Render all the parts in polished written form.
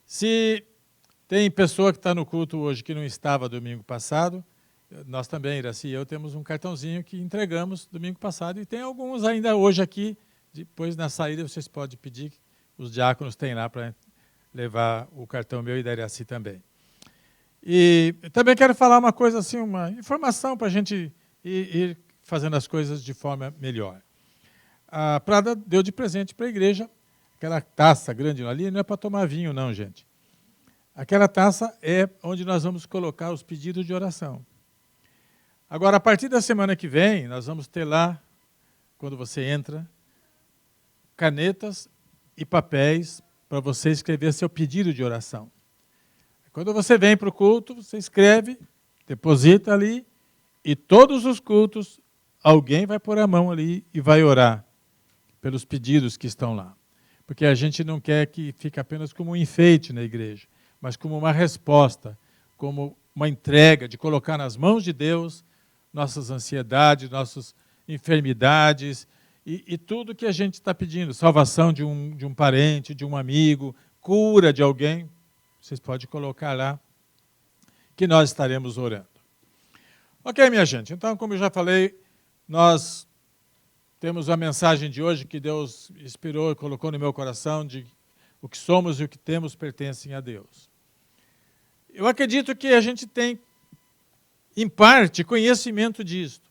Se tem pessoa que está no culto hoje que não estava domingo passado, nós também, Iraci e eu, temos um cartãozinho que entregamos domingo passado, e tem alguns ainda hoje aqui. Depois, na saída, vocês podem pedir, os diáconos têm lá para levar o cartão meu e da Iraci também. E também quero falar uma coisa assim, uma informação para a gente ir fazendo as coisas de forma melhor. A Prada deu de presente para a igreja aquela taça grande ali, não é para tomar vinho não, gente. Aquela taça é onde nós vamos colocar os pedidos de oração. Agora, a partir da semana que vem, nós vamos ter lá, quando você entra, canetas e papéis para você escrever seu pedido de oração. Quando você vem para o culto, você escreve, deposita ali, e todos os cultos, alguém vai pôr a mão ali e vai orar pelos pedidos que estão lá. Porque a gente não quer que fique apenas como um enfeite na igreja, mas como uma resposta, como uma entrega de colocar nas mãos de Deus nossas ansiedades, nossas enfermidades e tudo que a gente está pedindo. Salvação de um parente, de um amigo, cura de alguém. Vocês podem colocar lá que nós estaremos orando. Ok, minha gente. Então, como eu já falei, nós temos a mensagem de hoje que Deus inspirou e colocou no meu coração de o que somos e o que temos pertencem a Deus. Eu acredito que a gente tem, em parte, conhecimento disto.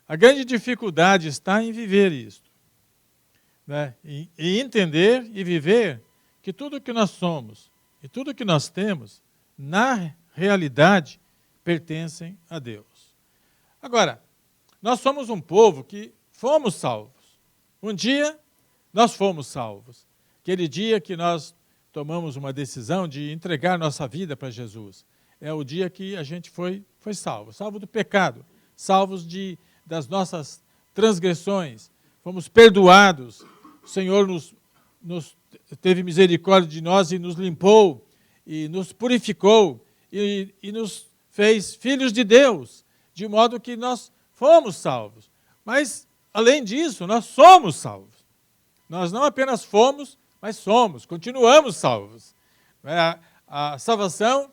A grande dificuldade está em viver isto, né? Em entender e viver que tudo que nós somos e tudo que nós temos, na realidade, pertencem a Deus. Agora, nós somos um povo que fomos salvos. Um dia, nós fomos salvos. Aquele dia que nós tomamos uma decisão de entregar nossa vida para Jesus. É o dia que a gente foi salvo. Salvo do pecado, salvos das nossas transgressões. Fomos perdoados. O Senhor nos teve misericórdia de nós e nos limpou, e nos purificou, e nos fez filhos de Deus, de modo que nós fomos salvos. Mas, além disso, nós somos salvos. Nós não apenas fomos, mas somos, continuamos salvos. A salvação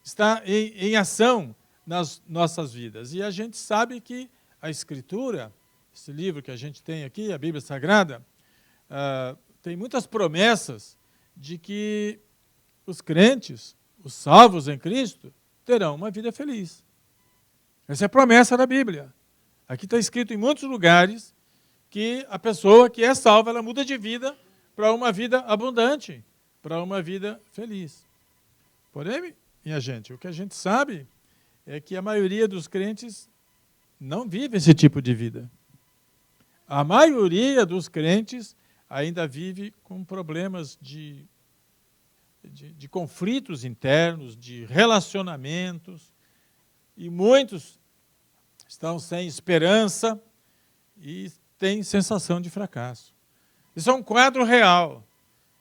está em ação nas nossas vidas. E a gente sabe que a Escritura, esse livro que a gente tem aqui, a Bíblia Sagrada, tem muitas promessas de que os crentes, os salvos em Cristo, terão uma vida feliz. Essa é a promessa da Bíblia. Aqui está escrito em muitos lugares que a pessoa que é salva, ela muda de vida para uma vida abundante, para uma vida feliz. Porém, minha gente, o que a gente sabe é que a maioria dos crentes não vive esse tipo de vida. A maioria dos crentes ainda vive com problemas de conflitos internos, de relacionamentos, e muitos estão sem esperança e têm sensação de fracasso. Isso é um quadro real,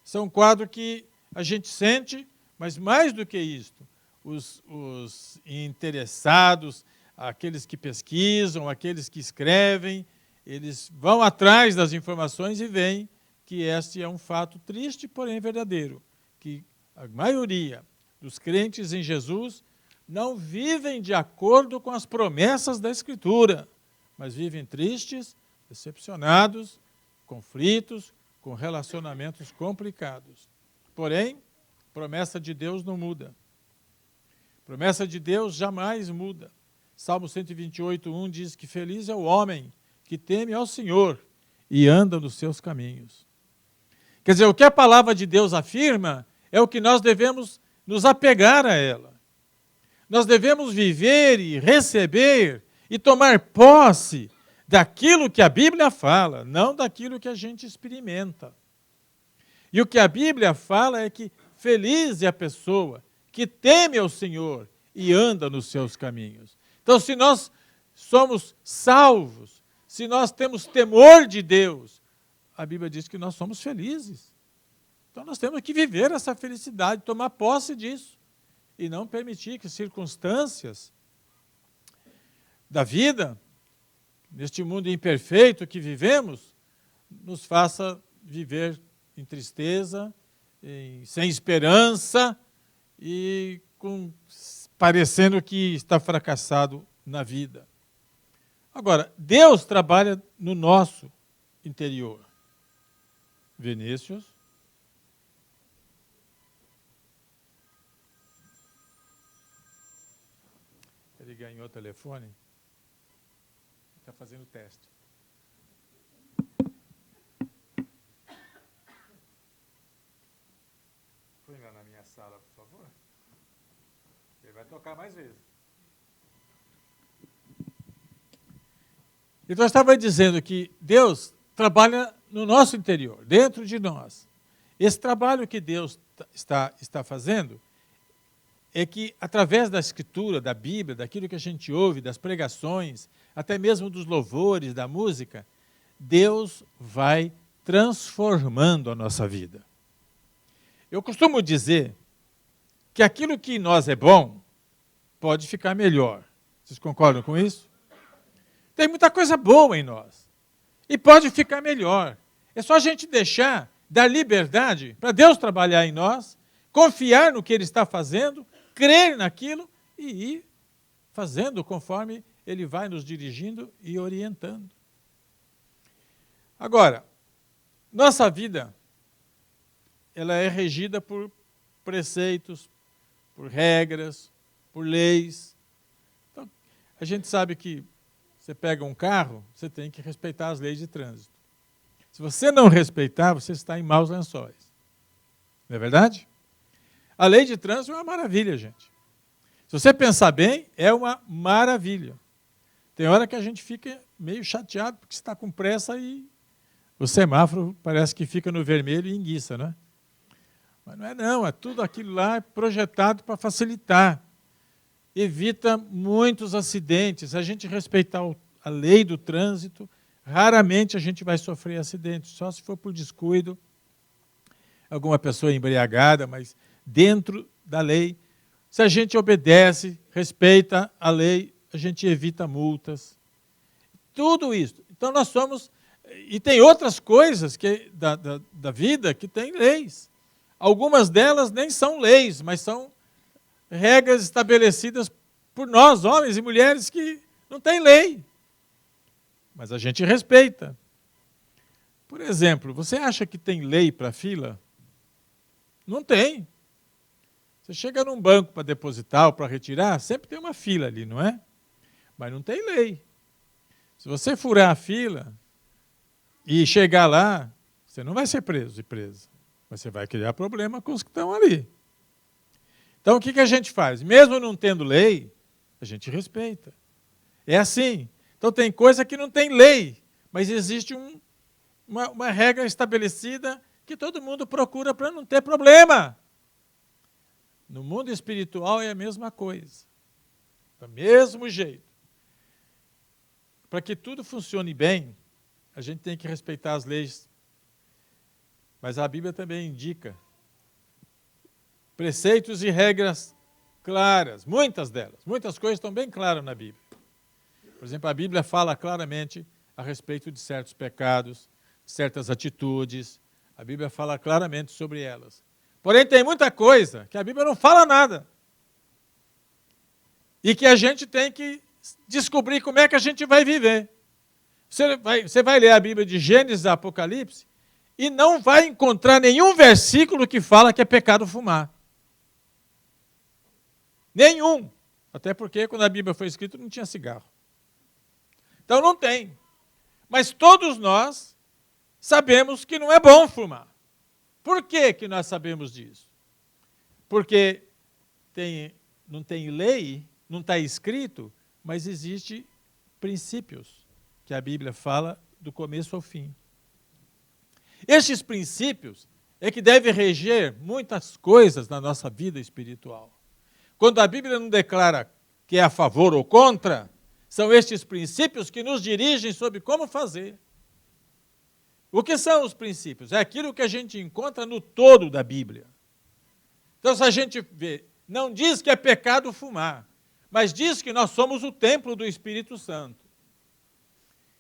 isso é um quadro que a gente sente, mas mais do que isto, os interessados, aqueles que pesquisam, aqueles que escrevem, eles vão atrás das informações e veem que este é um fato triste, porém verdadeiro, que a maioria dos crentes em Jesus não vivem de acordo com as promessas da Escritura, mas vivem tristes, decepcionados, conflitos, com relacionamentos complicados. Porém, a promessa de Deus não muda. A promessa de Deus jamais muda. Salmo 128:1 diz que feliz é o homem que teme ao Senhor e anda nos seus caminhos. Quer dizer, o que a palavra de Deus afirma é o que nós devemos nos apegar a ela. Nós devemos viver e receber e tomar posse daquilo que a Bíblia fala, não daquilo que a gente experimenta. E o que a Bíblia fala é que feliz é a pessoa que teme ao Senhor e anda nos seus caminhos. Então, se nós somos salvos, se nós temos temor de Deus, a Bíblia diz que nós somos felizes. Então, nós temos que viver essa felicidade, tomar posse disso, e não permitir que circunstâncias da vida, neste mundo imperfeito que vivemos, nos faça viver em tristeza sem esperança e parecendo que está fracassado na vida. Agora, Deus trabalha no nosso interior. Vinícius? Ele ganhou o telefone? Está fazendo teste. Põe lá na minha sala, por favor. Ele vai tocar mais vezes. Então, eu estava dizendo que Deus trabalha no nosso interior, dentro de nós. Esse trabalho que Deus está fazendo é que, através da Escritura, da Bíblia, daquilo que a gente ouve, das pregações, até mesmo dos louvores, da música, Deus vai transformando a nossa vida. Eu costumo dizer que aquilo que em nós é bom pode ficar melhor. Vocês concordam com isso? Tem muita coisa boa em nós e pode ficar melhor. É só a gente dar liberdade para Deus trabalhar em nós, confiar no que Ele está fazendo, crer naquilo e ir fazendo conforme Ele vai nos dirigindo e orientando. Agora, nossa vida, ela é regida por preceitos, por regras, por leis. Então, a gente sabe que você pega um carro, você tem que respeitar as leis de trânsito. Se você não respeitar, você está em maus lençóis. Não é verdade? A lei de trânsito é uma maravilha, gente. Se você pensar bem, é uma maravilha. Tem hora que a gente fica meio chateado porque está com pressa e o semáforo parece que fica no vermelho e enguiça, né? Mas não é não, é tudo aquilo lá projetado para facilitar. Evita muitos acidentes. Se a gente respeitar a lei do trânsito, raramente a gente vai sofrer acidente, só se for por descuido, alguma pessoa embriagada, mas dentro da lei, se a gente obedece, respeita a lei, a gente evita multas. Tudo isso. Então nós somos... E tem outras coisas da vida que tem leis. Algumas delas nem são leis, mas são regras estabelecidas por nós, homens e mulheres, que não tem lei. Mas a gente respeita. Por exemplo, você acha que tem lei para fila? Não tem. Você chega num banco para depositar ou para retirar, sempre tem uma fila ali, não é? Mas não tem lei. Se você furar a fila e chegar lá, você não vai ser preso e presa. Mas você vai criar problema com os que estão ali. Então, o que a gente faz? Mesmo não tendo lei, a gente respeita. É assim. Então, tem coisa que não tem lei, mas existe uma regra estabelecida que todo mundo procura para não ter problema. No mundo espiritual é a mesma coisa. Do mesmo jeito. Para que tudo funcione bem, a gente tem que respeitar as leis. Mas a Bíblia também indica preceitos e regras claras, muitas delas. Muitas coisas estão bem claras na Bíblia. Por exemplo, a Bíblia fala claramente a respeito de certos pecados, certas atitudes. A Bíblia fala claramente sobre elas. Porém, tem muita coisa que a Bíblia não fala nada. E que a gente tem que descobrir como é que a gente vai viver. Você vai ler a Bíblia de Gênesis a Apocalipse e não vai encontrar nenhum versículo que fala que é pecado fumar. Nenhum. Até porque quando a Bíblia foi escrita não tinha cigarro. Então não tem. Mas todos nós sabemos que não é bom fumar. Por que nós sabemos disso? Porque não tem lei, não está escrito, mas existem princípios que a Bíblia fala do começo ao fim. Estes princípios é que devem reger muitas coisas na nossa vida espiritual. Quando a Bíblia não declara que é a favor ou contra, são estes princípios que nos dirigem sobre como fazer. O que são os princípios? É aquilo que a gente encontra no todo da Bíblia. Então, se a gente vê, não diz que é pecado fumar, mas diz que nós somos o templo do Espírito Santo.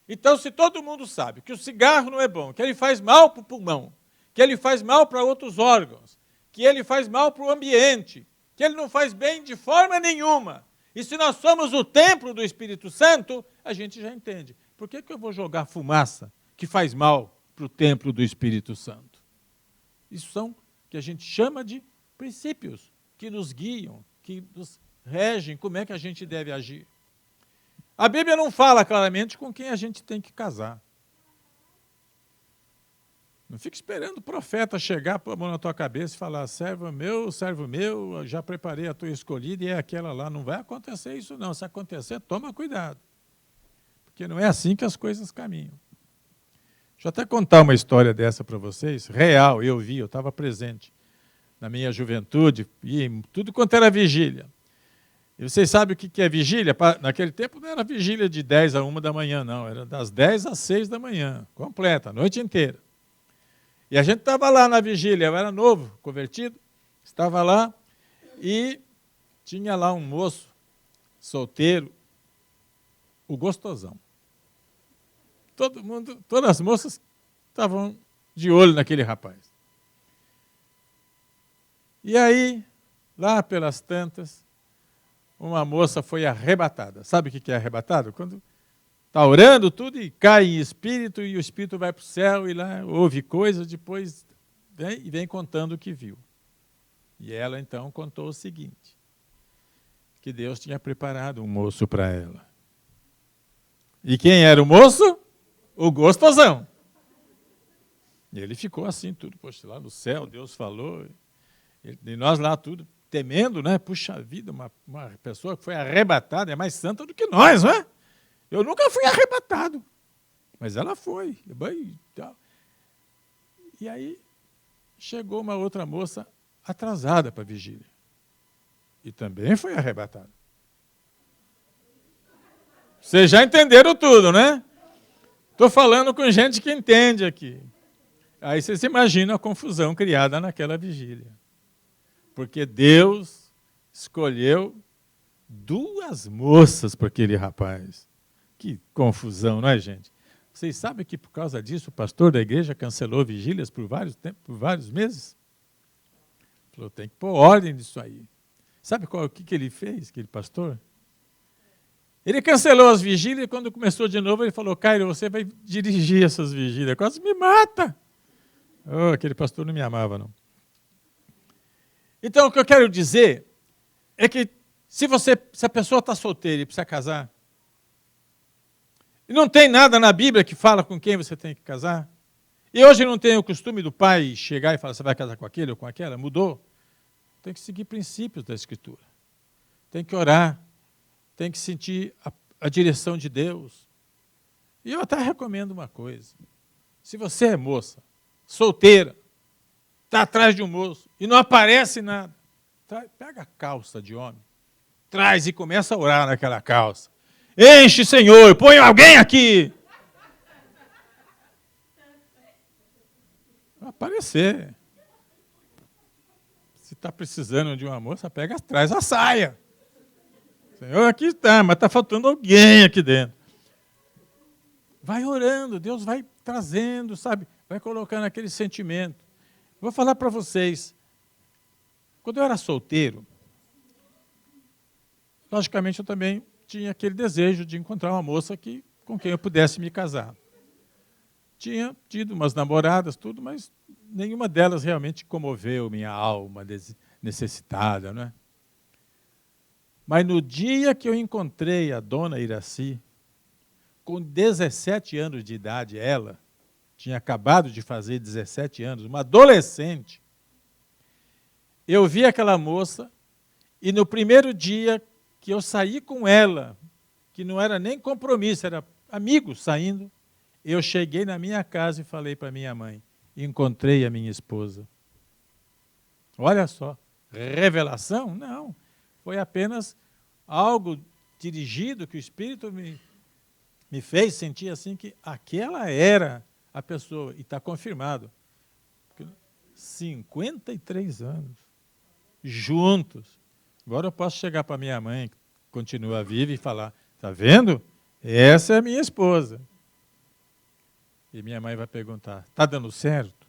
Então, se todo mundo sabe que o cigarro não é bom, que ele faz mal para o pulmão, que ele faz mal para outros órgãos, que ele faz mal para o ambiente, que ele não faz bem de forma nenhuma. E se nós somos o templo do Espírito Santo, a gente já entende. Por que eu vou jogar fumaça que faz mal para o templo do Espírito Santo? Isso são que a gente chama de princípios que nos guiam, que nos regem como é que a gente deve agir. A Bíblia não fala claramente com quem a gente tem que casar. Não fique esperando o profeta chegar, pôr a mão na tua cabeça e falar, servo meu, já preparei a tua escolhida e é aquela lá. Não vai acontecer isso não. Se acontecer, toma cuidado. Porque não é assim que as coisas caminham. Deixa eu até contar uma história dessa para vocês. Real, eu estava presente na minha juventude, e tudo quanto era vigília. E vocês sabem o que é vigília? Naquele tempo não era vigília de 10 a 1 da manhã, não. Era das 10 às 6 da manhã, completa, a noite inteira. E a gente estava lá na vigília, eu era novo, convertido, estava lá e tinha lá um moço solteiro, o gostosão. Todas as moças estavam de olho naquele rapaz. E aí, lá pelas tantas, uma moça foi arrebatada. Sabe o que é arrebatado? Quando está orando tudo e cai em espírito, e o espírito vai para o céu e lá ouve coisas, depois vem contando o que viu. E ela então contou o seguinte, que Deus tinha preparado um moço para ela. E quem era o moço? O gostosão. E ele ficou assim, tudo, poxa, lá no céu, Deus falou, e nós lá tudo temendo, né? Puxa vida, uma pessoa que foi arrebatada é mais santa do que nós, não é? Eu nunca fui arrebatado, mas ela foi. E aí chegou uma outra moça atrasada para a vigília. E também foi arrebatada. Vocês já entenderam tudo, né? Estou falando com gente que entende aqui. Aí vocês imaginam a confusão criada naquela vigília. Porque Deus escolheu 2 moças para aquele rapaz. Que confusão, não é, gente? Vocês sabem que por causa disso o pastor da igreja cancelou vigílias por vários meses? Falou, tem que pôr ordem nisso aí. Sabe o que ele fez, aquele pastor? Ele cancelou as vigílias e quando começou de novo ele falou, Cairo, você vai dirigir essas vigílias, quase me mata. Oh, aquele pastor não me amava, não. Então, o que eu quero dizer é que se a pessoa está solteira e precisa casar, e não tem nada na Bíblia que fala com quem você tem que casar, e hoje não tem o costume do pai chegar e falar, você vai casar com aquele ou com aquela, mudou. Tem que seguir princípios da Escritura. Tem que orar, tem que sentir a direção de Deus. E eu até recomendo uma coisa. Se você é moça, solteira, está atrás de um moço e não aparece nada, pega a calça de homem, traz e começa a orar naquela calça. Enche, Senhor, põe alguém aqui. Vai aparecer. Se está precisando de uma moça, pega atrás a saia. Senhor, aqui está, mas está faltando alguém aqui dentro. Vai orando, Deus vai trazendo, sabe? Vai colocando aquele sentimento. Vou falar para vocês. Quando eu era solteiro, logicamente eu também tinha aquele desejo de encontrar uma moça com quem eu pudesse me casar. Tinha tido umas namoradas, tudo, mas nenhuma delas realmente comoveu minha alma necessitada, não é? Mas no dia que eu encontrei a dona Iraci, com 17 anos de idade, ela tinha acabado de fazer 17 anos, uma adolescente, eu vi aquela moça e no primeiro dia que eu saí com ela, que não era nem compromisso, era amigos saindo, eu cheguei na minha casa e falei para minha mãe, encontrei a minha esposa. Olha só, revelação? Não, foi apenas algo dirigido que o Espírito me fez sentir assim que aquela era a pessoa, e está confirmado. 53 anos, juntos. Agora eu posso chegar para minha mãe, que continua viva, e falar, está vendo? Essa é a minha esposa. E minha mãe vai perguntar, está dando certo?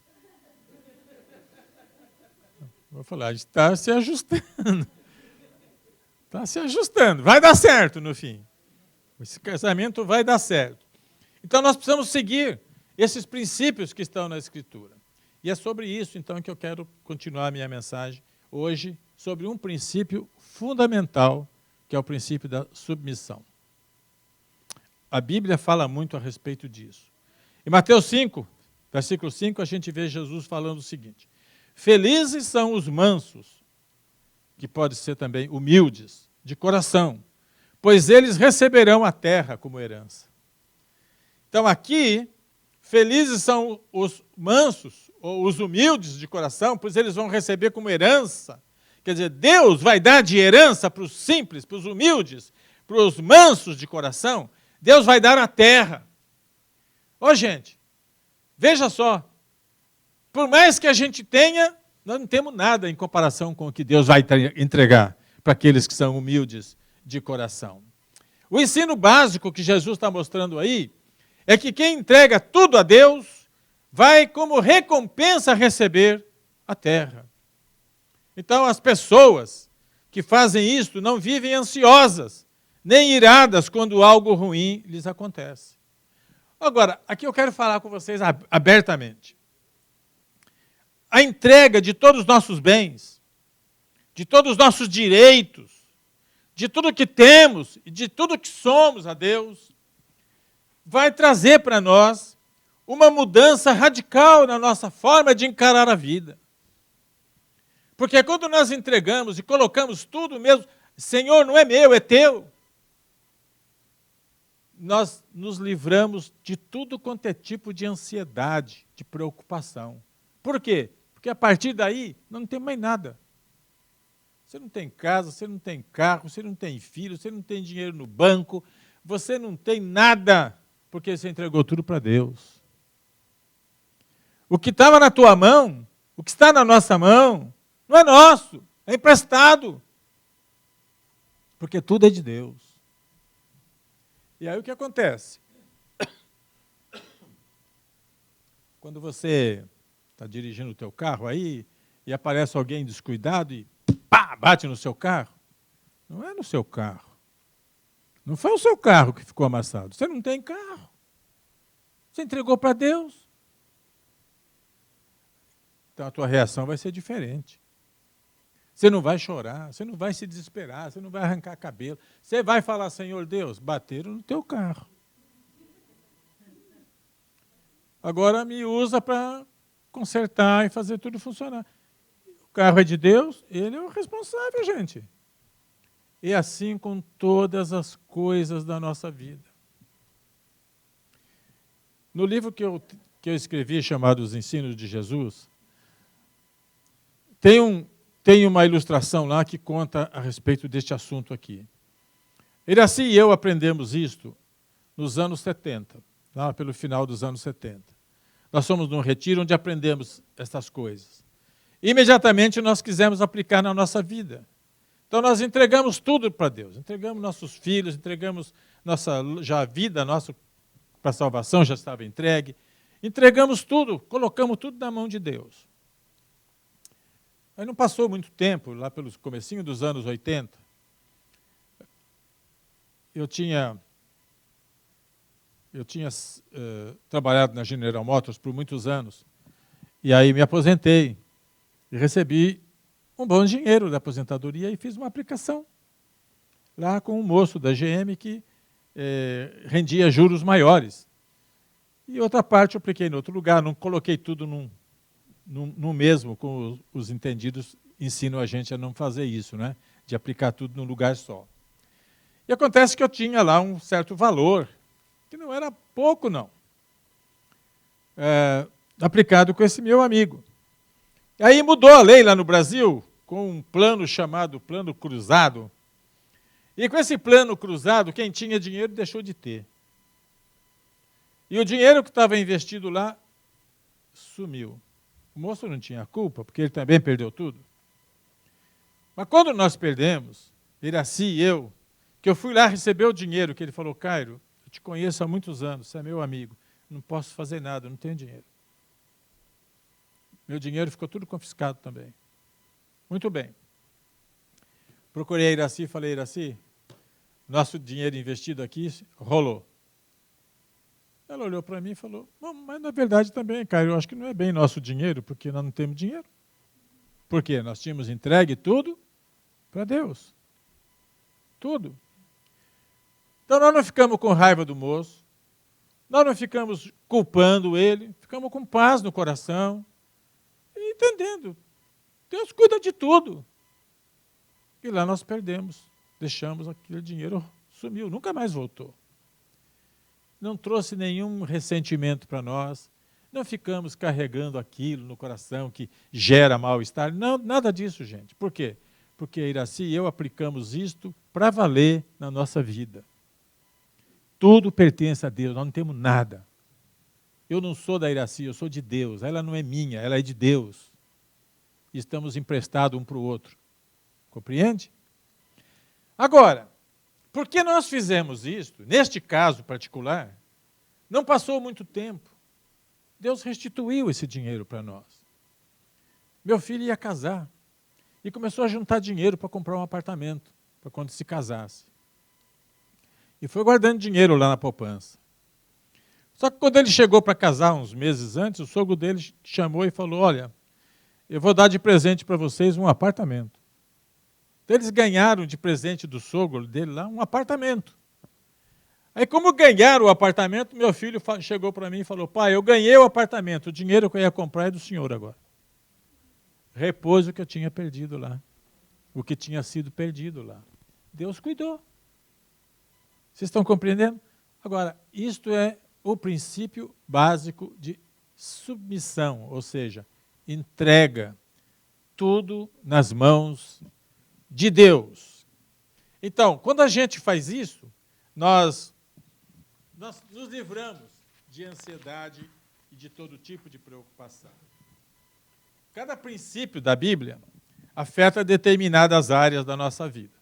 Vou falar, está se ajustando. Está se ajustando. Vai dar certo no fim. Esse casamento vai dar certo. Então nós precisamos seguir esses princípios que estão na Escritura. E é sobre isso, então, que eu quero continuar a minha mensagem hoje, sobre um princípio fundamental, que é o princípio da submissão. A Bíblia fala muito a respeito disso. Em Mateus 5, versículo 5, a gente vê Jesus falando o seguinte: felizes são os mansos, que pode ser também humildes, de coração, pois eles receberão a terra como herança. Então aqui, felizes são os mansos, ou os humildes de coração, pois eles vão receber como herança. Quer dizer, Deus vai dar de herança para os simples, para os humildes, para os mansos de coração. Deus vai dar a terra. Ô, gente, veja só. Por mais que a gente tenha, nós não temos nada em comparação com o que Deus vai entregar para aqueles que são humildes de coração. O ensino básico que Jesus está mostrando aí é que quem entrega tudo a Deus vai, como recompensa, receber a terra. Então, as pessoas que fazem isso não vivem ansiosas, nem iradas quando algo ruim lhes acontece. Agora, aqui eu quero falar com vocês abertamente. A entrega de todos os nossos bens, de todos os nossos direitos, de tudo que temos e de tudo que somos a Deus, vai trazer para nós uma mudança radical na nossa forma de encarar a vida. Porque quando nós entregamos e colocamos tudo mesmo, Senhor, não é meu, é teu, nós nos livramos de tudo quanto é tipo de ansiedade, de preocupação. Por quê? Porque a partir daí não tem mais nada. Você não tem casa, você não tem carro, você não tem filho, você não tem dinheiro no banco, você não tem nada, porque você entregou tudo para Deus. O que estava na tua mão, o que está na nossa mão, não é nosso, é emprestado. Porque tudo é de Deus. E aí o que acontece? Quando você está dirigindo o teu carro aí e aparece alguém descuidado e pá, bate no seu carro, não é no seu carro. Não foi o seu carro que ficou amassado. Você não tem carro. Você entregou para Deus. Então a tua reação vai ser diferente. Você não vai chorar, você não vai se desesperar, você não vai arrancar cabelo. Você vai falar, Senhor Deus, bateram no teu carro. Agora me usa para consertar e fazer tudo funcionar. O carro é de Deus, ele é o responsável, gente. E assim com todas as coisas da nossa vida. No livro que eu escrevi, chamado Os Ensinos de Jesus, tem uma ilustração lá que conta a respeito deste assunto aqui. Iraci e eu aprendemos isto nos anos 70, lá pelo final dos anos 70. Nós fomos num retiro onde aprendemos estas coisas. Imediatamente nós quisemos aplicar na nossa vida. Então nós entregamos tudo para Deus, entregamos nossos filhos, entregamos já a vida nossa para a salvação, já estava entregue. Entregamos tudo, colocamos tudo na mão de Deus. Aí não passou muito tempo, lá pelos comecinho dos anos 80, eu tinha trabalhado na General Motors por muitos anos, e aí me aposentei, e recebi um bom dinheiro da aposentadoria e fiz uma aplicação lá com um moço da GM que rendia juros maiores. E outra parte eu apliquei em outro lugar, não coloquei tudo no mesmo, como os entendidos ensinam a gente a não fazer isso, né? De aplicar tudo num lugar só. E acontece que eu tinha lá um certo valor, que não era pouco, não, aplicado com esse meu amigo. E aí mudou a lei lá no Brasil, com um plano chamado Plano Cruzado. E com esse plano cruzado, quem tinha dinheiro deixou de ter. E o dinheiro que estava investido lá sumiu. O moço não tinha culpa, porque ele também perdeu tudo. Mas quando nós perdemos, Iraci e eu, que eu fui lá receber o dinheiro, que ele falou, Cairo, eu te conheço há muitos anos, você é meu amigo, não posso fazer nada, eu não tenho dinheiro. Meu dinheiro ficou tudo confiscado também. Muito bem. Procurei a Iraci e falei, Iraci, nosso dinheiro investido aqui rolou. Ela olhou para mim e falou, mas na verdade também, cara, eu acho que não é bem nosso dinheiro, porque nós não temos dinheiro. Por quê? Nós tínhamos entregue tudo para Deus. Tudo. Então nós não ficamos com raiva do moço, nós não ficamos culpando ele, ficamos com paz no coração, e entendendo, Deus cuida de tudo. E lá nós perdemos, deixamos aquele dinheiro, sumiu, nunca mais voltou. Não trouxe nenhum ressentimento para nós, não ficamos carregando aquilo no coração que gera mal-estar, não, nada disso, gente. Por quê? Porque a Iraci e eu aplicamos isto para valer na nossa vida. Tudo pertence a Deus, nós não temos nada. Eu não sou da Iraci, eu sou de Deus, ela não é minha, ela é de Deus. Estamos emprestados um para o outro. Compreende? Agora, por que nós fizemos isto? Neste caso particular, não passou muito tempo. Deus restituiu esse dinheiro para nós. Meu filho ia casar e começou a juntar dinheiro para comprar um apartamento, para quando se casasse. E foi guardando dinheiro lá na poupança. Só que quando ele chegou para casar uns meses antes, o sogro dele chamou e falou, olha, eu vou dar de presente para vocês um apartamento. Então eles ganharam de presente do sogro dele lá um apartamento. Aí como ganharam o apartamento, meu filho chegou para mim e falou, pai, eu ganhei o apartamento, o dinheiro que eu ia comprar é do senhor agora. Repôs o que eu tinha perdido lá, o que tinha sido perdido lá. Deus cuidou. Vocês estão compreendendo? Agora, isto é o princípio básico de submissão, ou seja, entrega tudo nas mãos de Deus. Então, quando a gente faz isso, nós nos livramos de ansiedade e de todo tipo de preocupação. Cada princípio da Bíblia afeta determinadas áreas da nossa vida.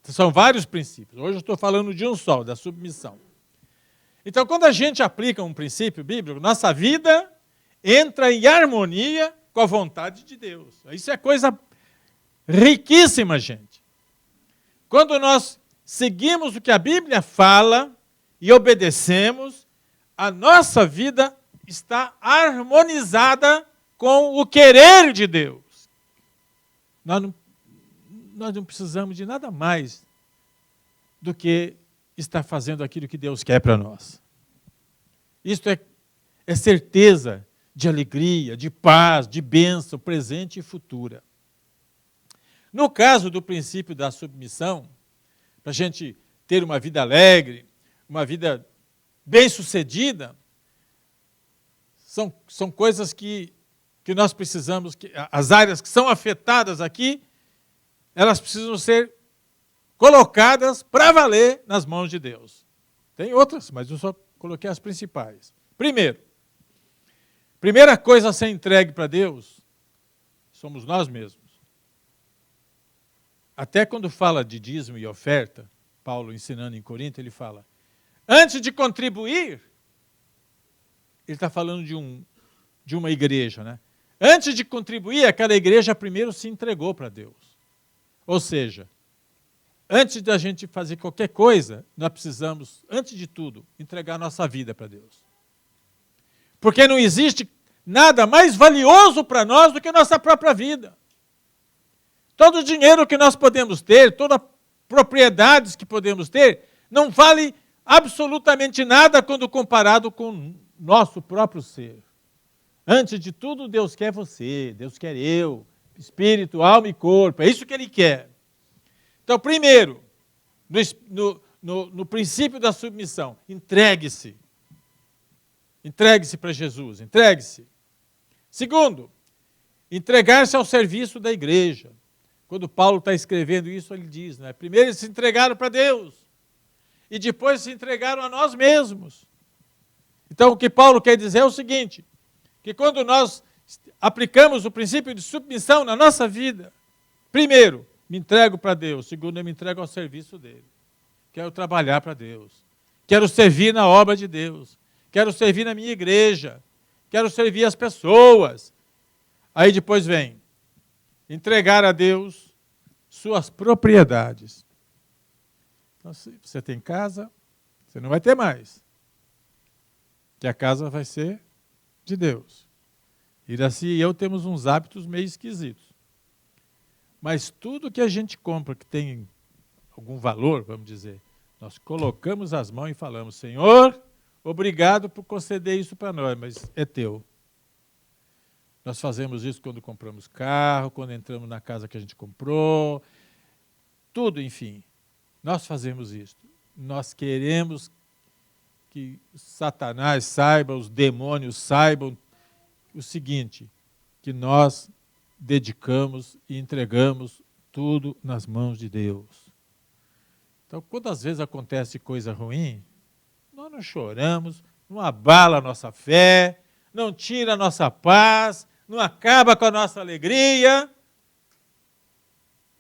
São vários princípios. Hoje eu estou falando de um só, da submissão. Então, quando a gente aplica um princípio bíblico, nossa vida entra em harmonia com a vontade de Deus. Isso é coisa riquíssima, gente. Quando nós seguimos o que a Bíblia fala e obedecemos, a nossa vida está harmonizada com o querer de Deus. Nós não precisamos de nada mais do que estar fazendo aquilo que Deus quer para nós. Isto é certeza de alegria, de paz, de bênção, presente e futura. No caso do princípio da submissão, para a gente ter uma vida alegre, uma vida bem-sucedida, são coisas que nós precisamos, as áreas que são afetadas aqui, elas precisam ser colocadas para valer nas mãos de Deus. Tem outras, mas eu só coloquei as principais. Primeira coisa a ser entregue para Deus, somos nós mesmos. Até quando fala de dízimo e oferta, Paulo ensinando em Corinto, ele fala, antes de contribuir, ele está falando de uma igreja, né? Antes de contribuir, aquela igreja primeiro se entregou para Deus. Ou seja, antes da gente fazer qualquer coisa, nós precisamos, antes de tudo, entregar a nossa vida para Deus. Porque não existe nada mais valioso para nós do que a nossa própria vida. Todo o dinheiro que nós podemos ter, todas as propriedades que podemos ter, não vale absolutamente nada quando comparado com nosso próprio ser. Antes de tudo, Deus quer você, Deus quer eu, espírito, alma e corpo, é isso que Ele quer. Então, primeiro, no princípio da submissão, entregue-se. Entregue-se para Jesus, entregue-se. Segundo, entregar-se ao serviço da igreja. Quando Paulo está escrevendo isso, ele diz, né? Primeiro eles se entregaram para Deus e depois se entregaram a nós mesmos. Então, o que Paulo quer dizer é o seguinte, que quando nós aplicamos o princípio de submissão na nossa vida, primeiro, me entrego para Deus, segundo, eu me entrego ao serviço dele. Quero trabalhar para Deus, quero servir na obra de Deus, quero servir na minha igreja, quero servir as pessoas. Aí depois vem, entregar a Deus suas propriedades. Então, se você tem casa, você não vai ter mais. Que a casa vai ser de Deus. Iraci e eu temos uns hábitos meio esquisitos. Mas tudo que a gente compra que tem algum valor, vamos dizer, nós colocamos as mãos e falamos, Senhor, obrigado por conceder isso para nós, mas é teu. Nós fazemos isso quando compramos carro, quando entramos na casa que a gente comprou, tudo, enfim. Nós fazemos isso. Nós queremos que Satanás saiba, os demônios saibam o seguinte, que nós dedicamos e entregamos tudo nas mãos de Deus. Então, quantas vezes acontece coisa ruim, nós não choramos, não abala a nossa fé, não tira a nossa paz, não acaba com a nossa alegria.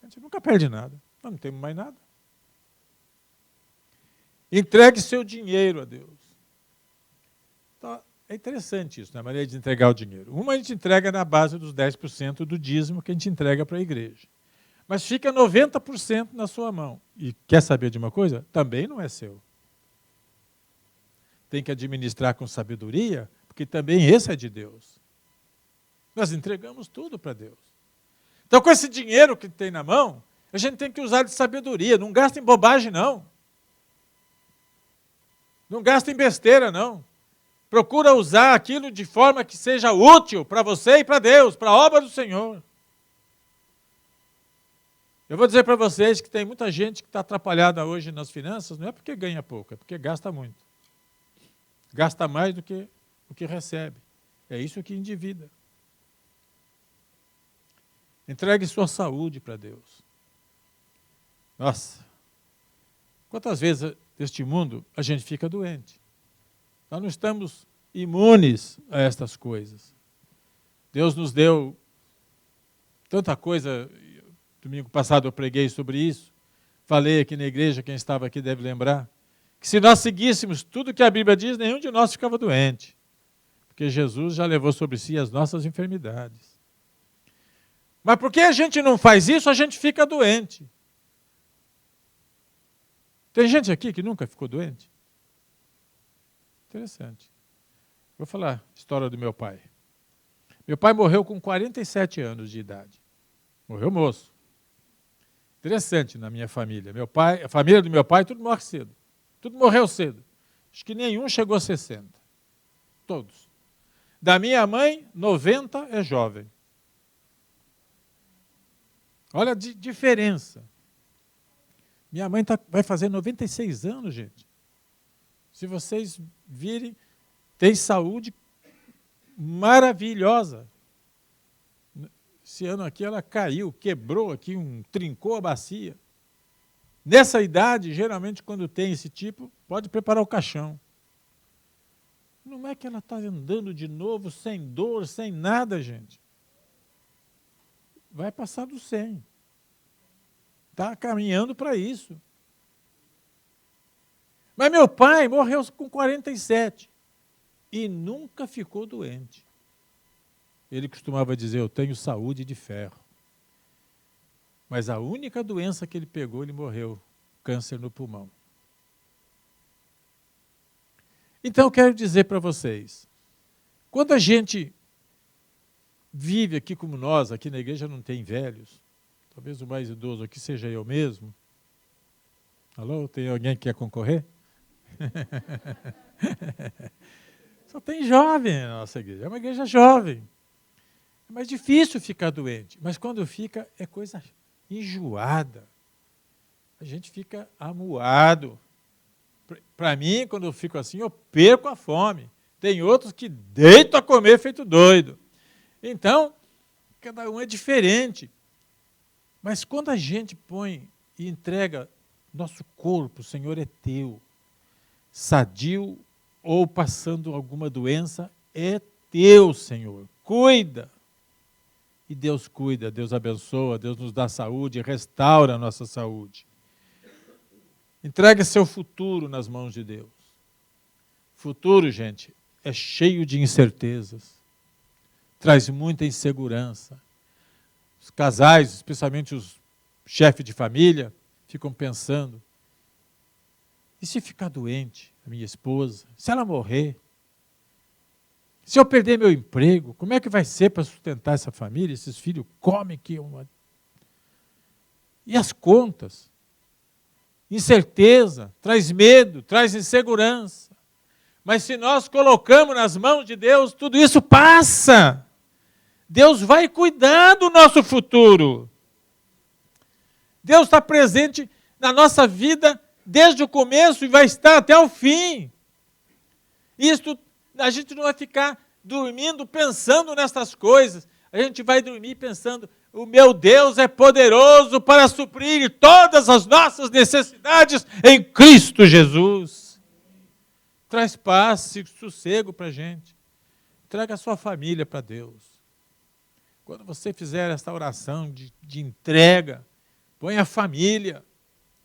A gente nunca perde nada, nós não temos mais nada. Entregue seu dinheiro a Deus. Então, é interessante isso, na maneira de entregar o dinheiro. Uma a gente entrega na base dos 10% do dízimo que a gente entrega para a igreja. Mas fica 90% na sua mão. E quer saber de uma coisa? Também não é seu. Tem que administrar com sabedoria, porque também esse é de Deus. Nós entregamos tudo para Deus. Então, com esse dinheiro que tem na mão, a gente tem que usar de sabedoria. Não gasta em bobagem, não. Não gasta em besteira, não. Procura usar aquilo de forma que seja útil para você e para Deus, para a obra do Senhor. Eu vou dizer para vocês que tem muita gente que está atrapalhada hoje nas finanças, não é porque ganha pouco, é porque gasta muito. Gasta mais do que o que recebe. É isso que endivida. Entregue sua saúde para Deus. Nossa, quantas vezes neste mundo a gente fica doente? Nós não estamos imunes a estas coisas. Deus nos deu tanta coisa. Domingo passado eu preguei sobre isso. Falei aqui na igreja, quem estava aqui deve lembrar, que se nós seguíssemos tudo que a Bíblia diz, nenhum de nós ficava doente. Porque Jesus já levou sobre si as nossas enfermidades. Mas porque a gente não faz isso, a gente fica doente. Tem gente aqui que nunca ficou doente? Interessante. Vou falar a história do meu pai. Meu pai morreu com 47 anos de idade. Morreu moço. Interessante na minha família. Meu pai, a família do meu pai, tudo morre cedo. Tudo morreu cedo. Acho que nenhum chegou a 60. Todos. Da minha mãe, 90 é jovem. Olha a diferença. Minha mãe vai fazer 96 anos, gente. Se vocês virem, tem saúde maravilhosa. Esse ano aqui ela caiu, quebrou aqui, trincou a bacia. Nessa idade, geralmente quando tem esse tipo, pode preparar o caixão. Não é que ela está andando de novo, sem dor, sem nada, gente. Vai passar do 100. Está caminhando para isso. Mas meu pai morreu com 47 e nunca ficou doente. Ele costumava dizer, eu tenho saúde de ferro. Mas a única doença que ele pegou, ele morreu, câncer no pulmão. Então eu quero dizer para vocês, quando a gente vive aqui como nós, aqui na igreja não tem velhos, talvez o mais idoso aqui seja eu mesmo. Alô, tem alguém que quer concorrer? Só tem jovem na nossa igreja, é uma igreja jovem. É mais difícil ficar doente, mas quando fica é coisa enjoada. A gente fica amuado. Para mim, quando eu fico assim, eu perco a fome. Tem outros que deitam a comer feito doido. Então, cada um é diferente. Mas quando a gente põe e entrega nosso corpo, o Senhor é teu, sadio ou passando alguma doença, é teu, Senhor. Cuida. E Deus cuida, Deus abençoa, Deus nos dá saúde, restaura a nossa saúde. Entregue seu futuro nas mãos de Deus. Futuro, gente, é cheio de incertezas. Traz muita insegurança. Os casais, especialmente os chefes de família, ficam pensando, e se ficar doente, a minha esposa, se ela morrer, se eu perder meu emprego, como é que vai ser para sustentar essa família, esses filhos comem aqui uma... E as contas? Incerteza, traz medo, traz insegurança. Mas se nós colocamos nas mãos de Deus, tudo isso passa. Deus vai cuidar do nosso futuro. Deus está presente na nossa vida desde o começo e vai estar até o fim. Isto, a gente não vai ficar dormindo pensando nessas coisas. A gente vai dormir pensando, o meu Deus é poderoso para suprir todas as nossas necessidades em Cristo Jesus. Traz paz e sossego para a gente. Traga a sua família para Deus. Quando você fizer essa oração de entrega, põe a família,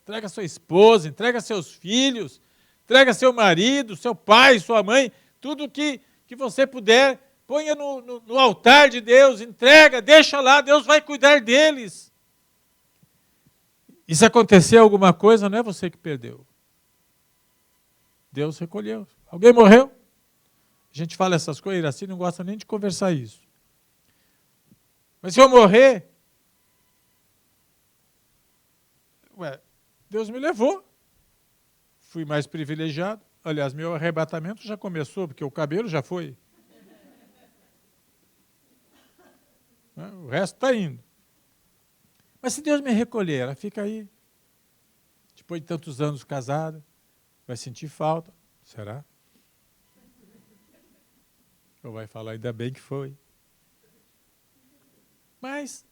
entrega a sua esposa, entrega seus filhos, entrega seu marido, seu pai, sua mãe, tudo que você puder, ponha no altar de Deus, entrega, deixa lá, Deus vai cuidar deles. E se acontecer alguma coisa, não é você que perdeu. Deus recolheu. Alguém morreu? A gente fala essas coisas assim, não gosta nem de conversar isso. Mas se eu morrer, Deus me levou. Fui mais privilegiado. Aliás, meu arrebatamento já começou, porque o cabelo já foi. O resto está indo. Mas se Deus me recolher, ela fica aí. Depois de tantos anos casada, vai sentir falta. Será? Ou vai falar, ainda bem que foi. Mas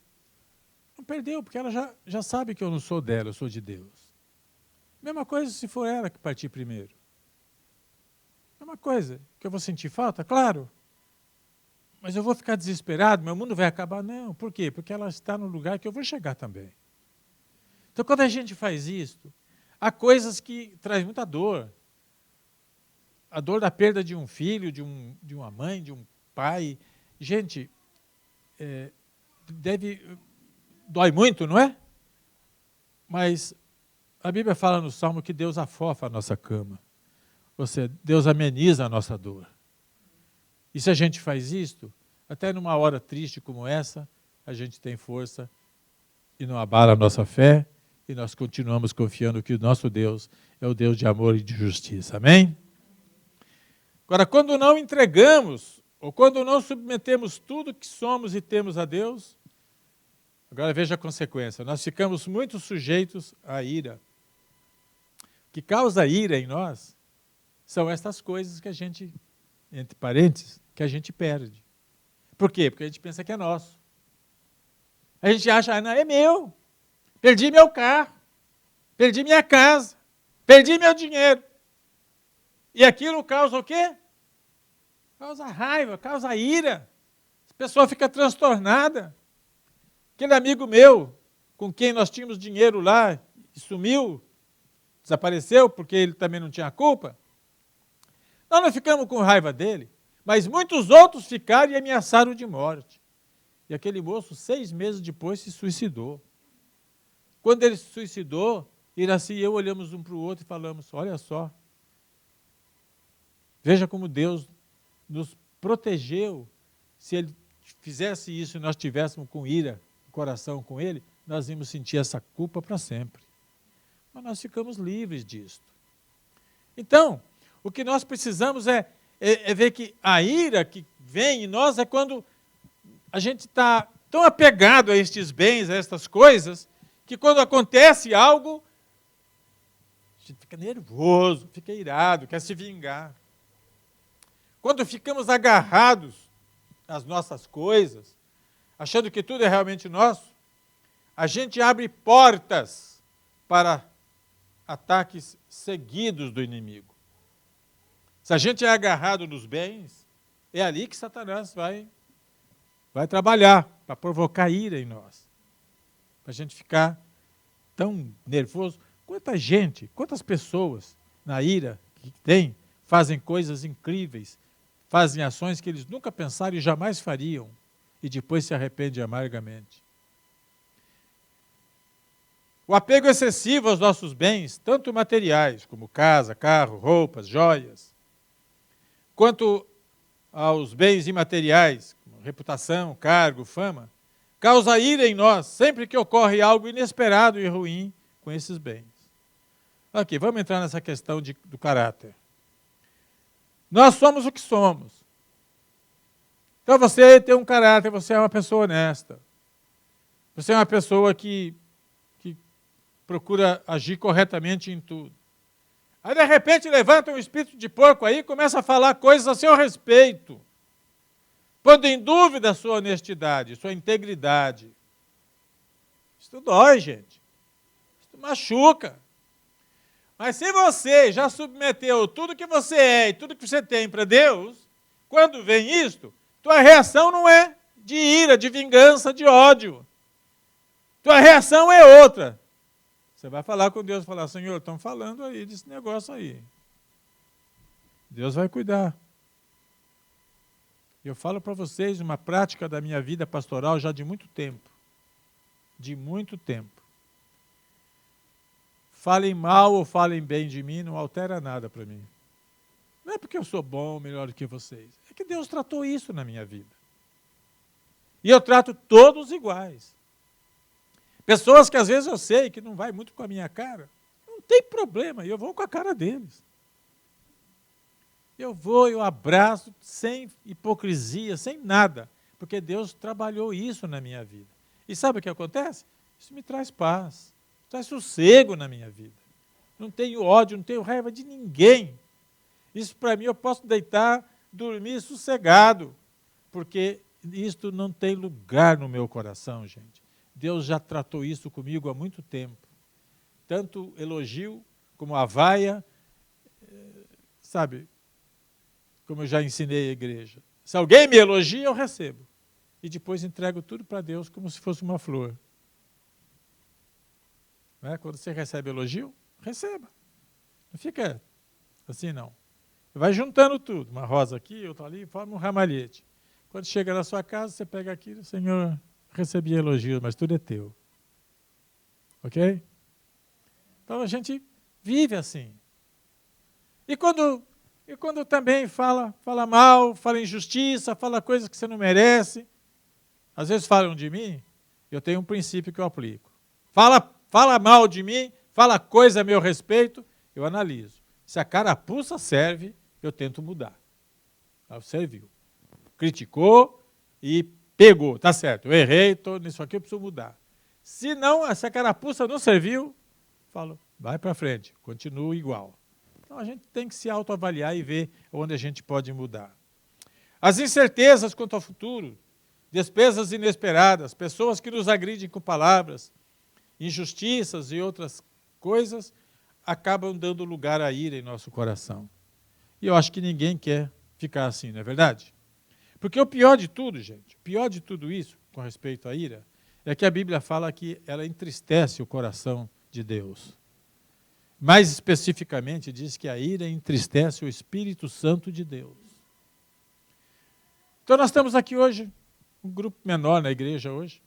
não perdeu, porque ela já sabe que eu não sou dela, eu sou de Deus. Mesma coisa se for ela que partir primeiro. Mesma coisa, que eu vou sentir falta, claro. Mas eu vou ficar desesperado, meu mundo vai acabar? Não. Por quê? Porque ela está no lugar que eu vou chegar também. Então, quando a gente faz isso, há coisas que trazem muita dor. A dor da perda de um filho, de uma mãe, de um pai. Gente, dói muito, não é? Mas a Bíblia fala no Salmo que Deus afofa a nossa cama. Ou seja, Deus ameniza a nossa dor. E se a gente faz isto, até numa hora triste como essa, a gente tem força e não abala a nossa fé, e nós continuamos confiando que o nosso Deus é o Deus de amor e de justiça. Amém? Agora, quando não entregamos, ou quando não submetemos tudo que somos e temos a Deus, agora veja a consequência, nós ficamos muito sujeitos à ira. O que causa ira em nós são estas coisas que a gente, entre parênteses, que a gente perde. Por quê? Porque a gente pensa que é nosso. A gente acha, não, é meu. Perdi meu carro, perdi minha casa, perdi meu dinheiro. E aquilo causa o quê? Causa raiva, causa ira. A pessoa fica transtornada. Aquele amigo meu, com quem nós tínhamos dinheiro lá, e sumiu, desapareceu, porque ele também não tinha culpa. Nós não ficamos com raiva dele, mas muitos outros ficaram e ameaçaram de morte. E aquele moço, 6 meses depois, se suicidou. Quando ele se suicidou, Iraci e eu olhamos um para o outro e falamos, olha só, veja como Deus nos protegeu. Se ele fizesse isso e nós tivéssemos com ira, coração com ele, nós íamos sentir essa culpa para sempre. Mas nós ficamos livres disto. Então, o que nós precisamos é ver que a ira que vem em nós é quando a gente está tão apegado a estes bens, a estas coisas, que quando acontece algo, a gente fica nervoso, fica irado, quer se vingar. Quando ficamos agarrados às nossas coisas, achando que tudo é realmente nosso, a gente abre portas para ataques seguidos do inimigo. Se a gente é agarrado nos bens, é ali que Satanás vai trabalhar, para provocar ira em nós. Para a gente ficar tão nervoso. Quantas pessoas na ira que tem, fazem coisas incríveis, fazem ações que eles nunca pensaram e jamais fariam, e depois se arrependem amargamente. O apego excessivo aos nossos bens, tanto materiais, como casa, carro, roupas, joias, quanto aos bens imateriais, como reputação, cargo, fama, causa ira em nós sempre que ocorre algo inesperado e ruim com esses bens. Ok, vamos entrar nessa questão do caráter. Nós somos o que somos. Então você tem um caráter, você é uma pessoa honesta. Você é uma pessoa que procura agir corretamente em tudo. Aí, de repente, levanta um espírito de porco aí e começa a falar coisas a seu respeito, pondo em dúvida a sua honestidade, sua integridade. Isso dói, gente. Isso machuca. Mas se você já submeteu tudo que você é e tudo que você tem para Deus, quando vem isto, tua reação não é de ira, de vingança, de ódio. Tua reação é outra. Você vai falar com Deus e falar, Senhor, estão falando aí desse negócio aí. Deus vai cuidar. Eu falo para vocês uma prática da minha vida pastoral já de muito tempo. De muito tempo. Falem mal ou falem bem de mim, não altera nada para mim. Não é porque eu sou bom, melhor do que vocês. É que Deus tratou isso na minha vida. E eu trato todos iguais. Pessoas que às vezes eu sei que não vai muito com a minha cara, não tem problema, eu vou com a cara deles. Eu abraço sem hipocrisia, sem nada, porque Deus trabalhou isso na minha vida. E sabe o que acontece? Isso me traz paz, traz sossego na minha vida. Não tenho ódio, não tenho raiva de ninguém. Isso para mim eu posso deitar, dormir sossegado, porque isto não tem lugar no meu coração, gente. Deus já tratou isso comigo há muito tempo. Tanto elogio como a vaia, sabe, como eu já ensinei à igreja. Se alguém me elogia, eu recebo. E depois entrego tudo para Deus como se fosse uma flor. Não é? Quando você recebe elogio, receba. Não fica assim, não. Vai juntando tudo. Uma rosa aqui, outra ali, forma um ramalhete. Quando chega na sua casa, você pega aquilo, Senhor, recebi elogios, mas tudo é teu. Ok? Então a gente vive assim. E quando também fala mal, fala injustiça, fala coisas que você não merece, às vezes falam de mim, eu tenho um princípio que eu aplico. Fala mal de mim, fala coisa a meu respeito, eu analiso. Se a carapuça serve, eu tento mudar. Serviu. Criticou e pegou, tá certo, eu errei, nisso aqui eu preciso mudar. Se não, se a carapuça não serviu, falo, vai para frente, continua igual. Então a gente tem que se autoavaliar e ver onde a gente pode mudar. As incertezas quanto ao futuro, despesas inesperadas, pessoas que nos agridem com palavras, injustiças e outras coisas, acabam dando lugar à ira em nosso coração. E eu acho que ninguém quer ficar assim, não é verdade? Porque o pior de tudo, gente, o pior de tudo isso, com respeito à ira, é que a Bíblia fala que ela entristece o coração de Deus. Mais especificamente, diz que a ira entristece o Espírito Santo de Deus. Então nós estamos aqui hoje, um grupo menor na igreja hoje,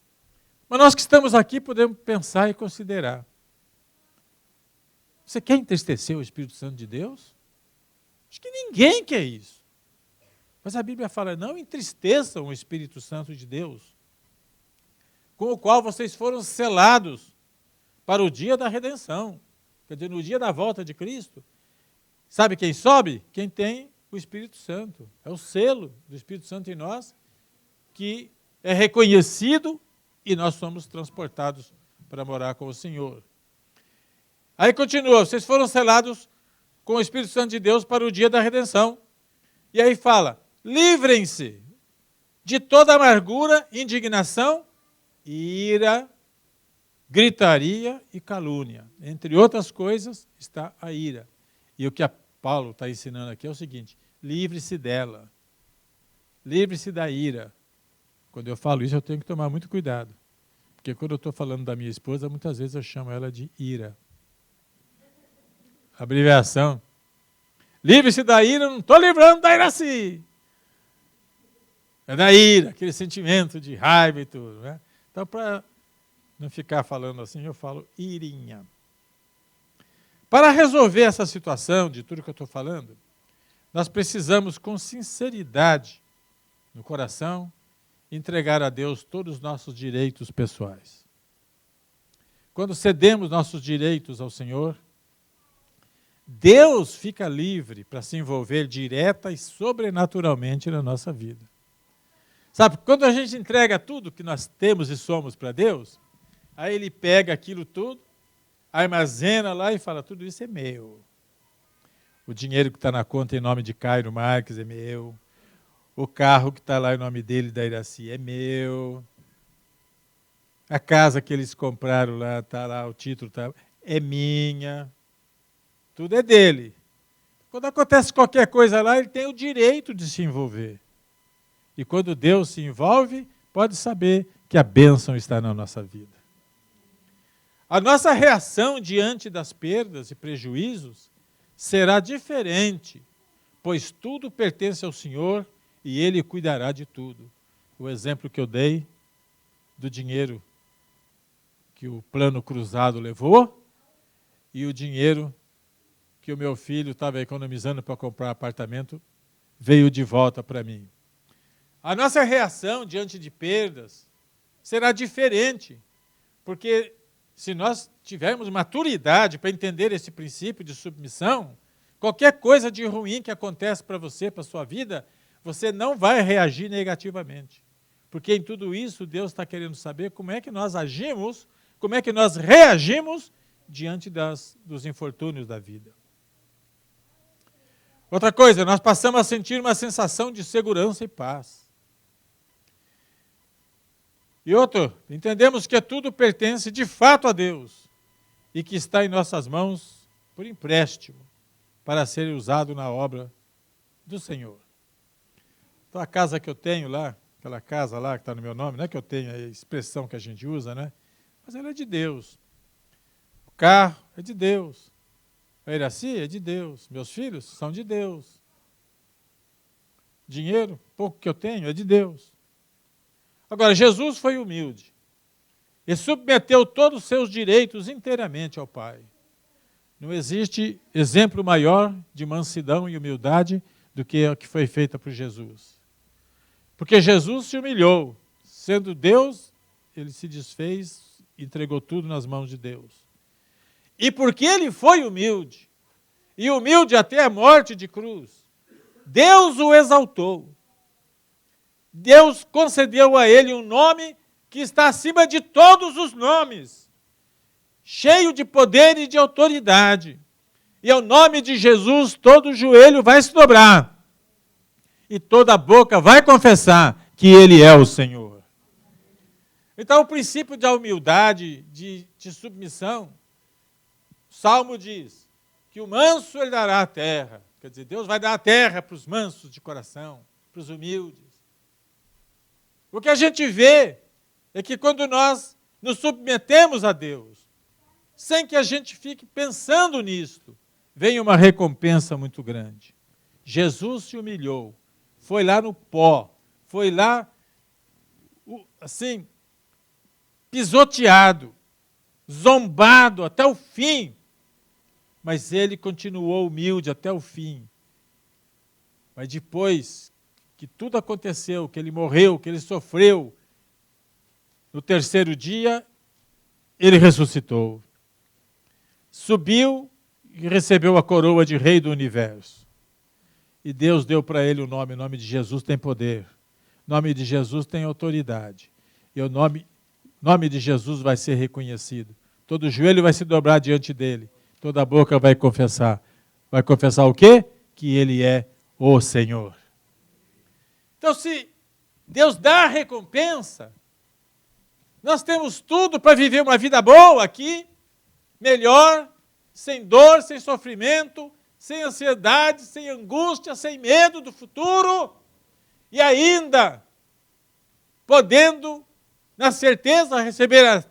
mas nós que estamos aqui podemos pensar e considerar. Você quer entristecer o Espírito Santo de Deus? Acho que ninguém quer isso. Mas a Bíblia fala, não entristeçam o Espírito Santo de Deus, com o qual vocês foram selados para o dia da redenção. Quer dizer, no dia da volta de Cristo. Sabe quem sobe? Quem tem o Espírito Santo. É o selo do Espírito Santo em nós, que é reconhecido e nós somos transportados para morar com o Senhor. Aí continua, vocês foram selados com o Espírito Santo de Deus para o dia da redenção. E aí fala, livrem-se de toda amargura, indignação, ira, gritaria e calúnia. Entre outras coisas está a ira. E o que Paulo está ensinando aqui é o seguinte, livre-se dela. Livre-se da ira. Quando eu falo isso, eu tenho que tomar muito cuidado. Porque quando eu estou falando da minha esposa, muitas vezes eu chamo ela de ira. Abreviação. Livre-se da ira, não estou livrando da Iraci. É da ira, aquele sentimento de raiva e tudo. Né? Então, para não ficar falando assim, eu falo irinha. Para resolver essa situação de tudo que eu estou falando, nós precisamos, com sinceridade no coração, entregar a Deus todos os nossos direitos pessoais. Quando cedemos nossos direitos ao Senhor, Deus fica livre para se envolver direta e sobrenaturalmente na nossa vida. Sabe, quando a gente entrega tudo que nós temos e somos para Deus, aí Ele pega aquilo tudo, armazena lá e fala, tudo isso é meu. O dinheiro que está na conta em nome de Cairo Marques é meu. O carro que está lá em nome dele, da Iraci, é meu. A casa que eles compraram lá, está lá, o título é minha. Tudo é dele. Quando acontece qualquer coisa lá, ele tem o direito de se envolver. E quando Deus se envolve, pode saber que a bênção está na nossa vida. A nossa reação diante das perdas e prejuízos será diferente, pois tudo pertence ao Senhor e Ele cuidará de tudo. O exemplo que eu dei do dinheiro que o plano cruzado levou e o dinheiro que o meu filho estava economizando para comprar apartamento veio de volta para mim. A nossa reação diante de perdas será diferente, porque se nós tivermos maturidade para entender esse princípio de submissão, qualquer coisa de ruim que acontece para você, para a sua vida, você não vai reagir negativamente. Porque em tudo isso, Deus está querendo saber como é que nós agimos, como é que nós reagimos diante dos infortúnios da vida. Outra coisa, nós passamos a sentir uma sensação de segurança e paz. E outro, entendemos que tudo pertence de fato a Deus e que está em nossas mãos por empréstimo para ser usado na obra do Senhor. Então a casa que eu tenho lá, aquela casa lá que está no meu nome, não é que eu tenho a expressão que a gente usa, né? Mas ela é de Deus. O carro é de Deus. A Iraci é de Deus. Meus filhos são de Deus. Dinheiro, pouco que eu tenho, é de Deus. Agora, Jesus foi humilde e submeteu todos os seus direitos inteiramente ao Pai. Não existe exemplo maior de mansidão e humildade do que a que foi feita por Jesus. Porque Jesus se humilhou. Sendo Deus, ele se desfez e entregou tudo nas mãos de Deus. E porque ele foi humilde, e humilde até a morte de cruz, Deus o exaltou. Deus concedeu a ele um nome que está acima de todos os nomes, cheio de poder e de autoridade. E ao nome de Jesus, todo joelho vai se dobrar, e toda boca vai confessar que Ele é o Senhor. Então, o princípio da humildade, de submissão, o Salmo diz que o manso herdará a terra. Quer dizer, Deus vai dar a terra para os mansos de coração, para os humildes. O que a gente vê é que quando nós nos submetemos a Deus, sem que a gente fique pensando nisto, vem uma recompensa muito grande. Jesus se humilhou, foi lá no pó, foi lá, assim, pisoteado, zombado até o fim, mas ele continuou humilde até o fim. Mas depois que tudo aconteceu, que ele morreu, que ele sofreu, no terceiro dia, ele ressuscitou. Subiu e recebeu a coroa de rei do universo. E Deus deu para ele o nome de Jesus tem poder. O nome de Jesus tem autoridade. E o nome de Jesus vai ser reconhecido. Todo joelho vai se dobrar diante dele. Toda boca vai confessar. Vai confessar o quê? Que ele é o Senhor. Então, se Deus dá a recompensa, nós temos tudo para viver uma vida boa aqui, melhor, sem dor, sem sofrimento, sem ansiedade, sem angústia, sem medo do futuro, e ainda podendo, na certeza, receber a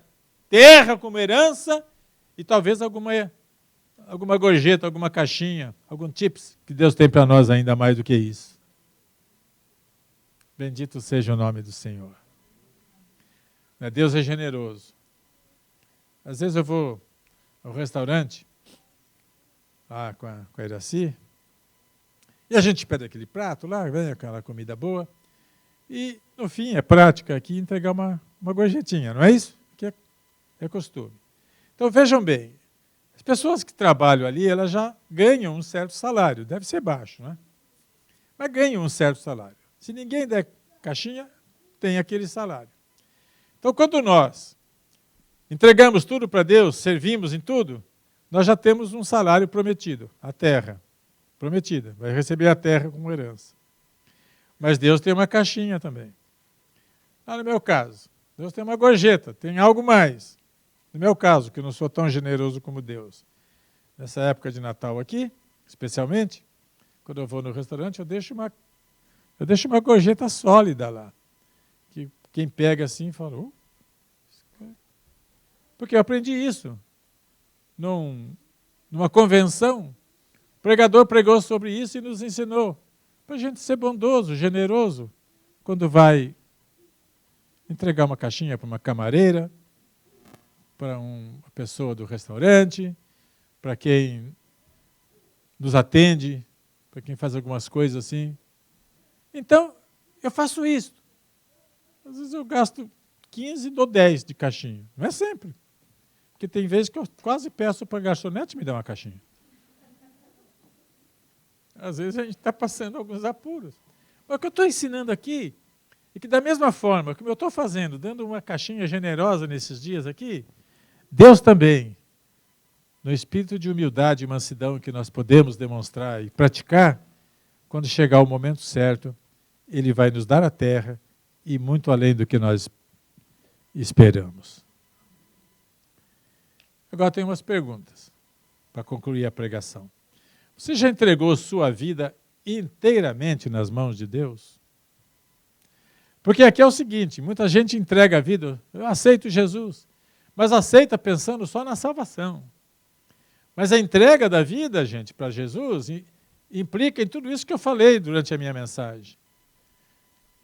terra como herança e talvez alguma gorjeta, alguma caixinha, algum tips que Deus tem para nós ainda mais do que isso. Bendito seja o nome do Senhor. Deus é generoso. Às vezes eu vou ao restaurante, lá com a Iraci, e a gente pede aquele prato lá, vem aquela comida boa, e, no fim, é prática aqui entregar uma gorjetinha, não é isso? Que é costume. Então, vejam bem, as pessoas que trabalham ali, elas já ganham um certo salário, deve ser baixo, né? Mas ganham um certo salário. Se ninguém der caixinha, tem aquele salário. Então, quando nós entregamos tudo para Deus, servimos em tudo, nós já temos um salário prometido, a terra. Prometida, vai receber a terra como herança. Mas Deus tem uma caixinha também. No meu caso, Deus tem uma gorjeta, tem algo mais. No meu caso, que eu não sou tão generoso como Deus. Nessa época de Natal aqui, especialmente, quando eu vou no restaurante, eu deixo uma gorjeta sólida lá. Que quem pega assim fala, porque eu aprendi isso numa convenção. O pregador pregou sobre isso e nos ensinou para a gente ser bondoso, generoso, quando vai entregar uma caixinha para uma camareira, para uma pessoa do restaurante, para quem nos atende, para quem faz algumas coisas assim. Então, eu faço isso. Às vezes eu gasto 15, dou 10 de caixinha. Não é sempre. Porque tem vezes que eu quase peço para a garçonete me dar uma caixinha. Às vezes a gente está passando alguns apuros. Mas o que eu estou ensinando aqui é que da mesma forma que eu estou fazendo, dando uma caixinha generosa nesses dias aqui, Deus também, no espírito de humildade e mansidão que nós podemos demonstrar e praticar, quando chegar o momento certo, Ele vai nos dar a terra e muito além do que nós esperamos. Agora tem umas perguntas para concluir a pregação. Você já entregou sua vida inteiramente nas mãos de Deus? Porque aqui é o seguinte, muita gente entrega a vida, eu aceito Jesus, mas aceita pensando só na salvação. Mas a entrega da vida, gente, para Jesus, implica em tudo isso que eu falei durante a minha mensagem.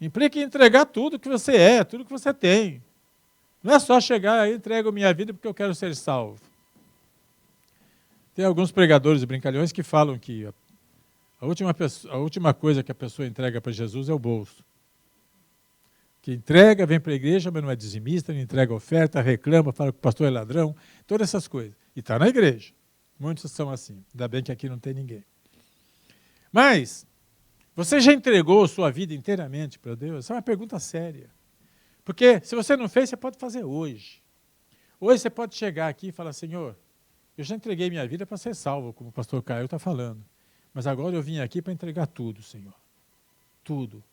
Implica em entregar tudo que você é, tudo que você tem. Não é só chegar e entrego minha vida porque eu quero ser salvo. Tem alguns pregadores e brincalhões que falam que a última coisa que a pessoa entrega para Jesus é o bolso. Que entrega, vem para a igreja, mas não é dizimista, não entrega oferta, reclama, fala que o pastor é ladrão, todas essas coisas. E está na igreja. Muitos são assim. Ainda bem que aqui não tem ninguém. Mas, você já entregou sua vida inteiramente para Deus? Essa é uma pergunta séria. Porque se você não fez, você pode fazer hoje. Hoje você pode chegar aqui e falar, Senhor, eu já entreguei minha vida para ser salvo, como o pastor Caio está falando. Mas agora eu vim aqui para entregar tudo, Senhor. Tudo.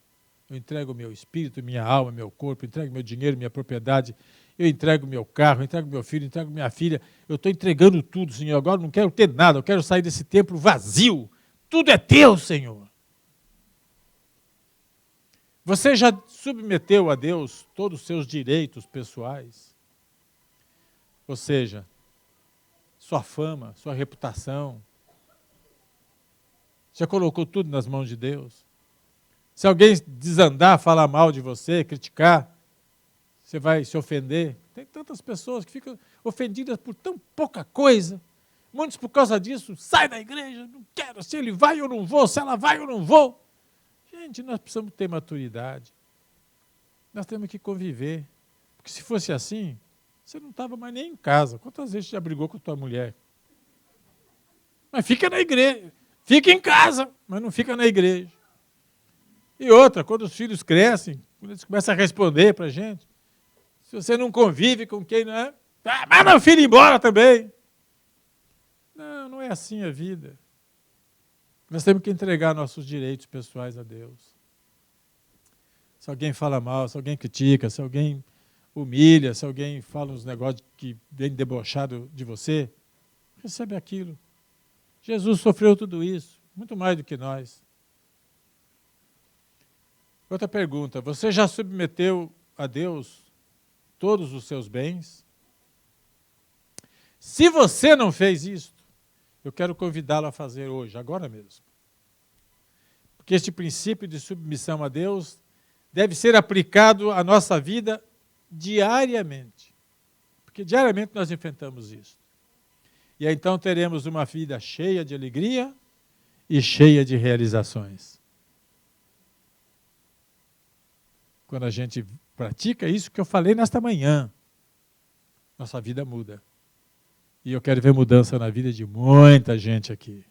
Eu entrego meu espírito, minha alma, meu corpo, entrego meu dinheiro, minha propriedade, eu entrego meu carro, eu entrego meu filho, eu entrego minha filha. Eu estou entregando tudo, Senhor. Agora não quero ter nada, eu quero sair desse templo vazio. Tudo é teu, Senhor. Você já submeteu a Deus todos os seus direitos pessoais? Ou seja, sua fama, sua reputação. Já colocou tudo nas mãos de Deus? Se alguém desandar, falar mal de você, criticar, você vai se ofender. Tem tantas pessoas que ficam ofendidas por tão pouca coisa. Muitos, por causa disso, saem da igreja, não quero, se ele vai eu não vou, se ela vai eu não vou. Gente, nós precisamos ter maturidade. Nós temos que conviver. Porque se fosse assim, você não estava mais nem em casa. Quantas vezes você já brigou com a tua mulher? Mas fica na igreja. Fica em casa, mas não fica na igreja. E outra, quando os filhos crescem, quando eles começam a responder para a gente, se você não convive com quem não é, manda o filho embora também. Não, não é assim a vida. Nós temos que entregar nossos direitos pessoais a Deus. Se alguém fala mal, se alguém critica, se alguém humilha, se alguém fala uns negócios que vem debochado de você, recebe aquilo. Jesus sofreu tudo isso, muito mais do que nós. Outra pergunta, você já submeteu a Deus todos os seus bens? Se você não fez isso, eu quero convidá-lo a fazer hoje, agora mesmo. Porque este princípio de submissão a Deus deve ser aplicado à nossa vida diariamente. Porque diariamente nós enfrentamos isso. E aí, então teremos uma vida cheia de alegria e cheia de realizações. Quando a gente pratica isso que eu falei nesta manhã, nossa vida muda. E eu quero ver mudança na vida de muita gente aqui.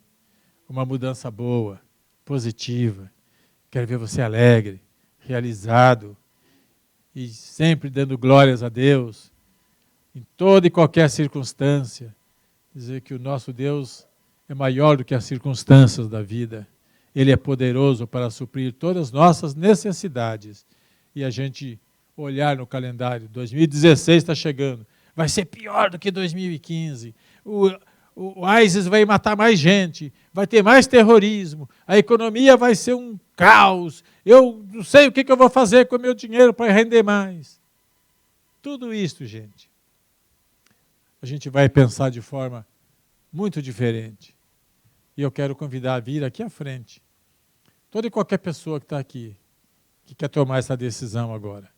Uma mudança boa, positiva. Quero ver você alegre, realizado e sempre dando glórias a Deus em toda e qualquer circunstância. Dizer que o nosso Deus é maior do que as circunstâncias da vida. Ele é poderoso para suprir todas as nossas necessidades. E a gente olhar no calendário, 2016 está chegando, vai ser pior do que 2015. O ISIS vai matar mais gente, vai ter mais terrorismo, a economia vai ser um caos, eu não sei o que eu vou fazer com o meu dinheiro para render mais. Tudo isso, gente, a gente vai pensar de forma muito diferente. E eu quero convidar a vir aqui à frente toda e qualquer pessoa que está aqui, que quer tomar essa decisão agora.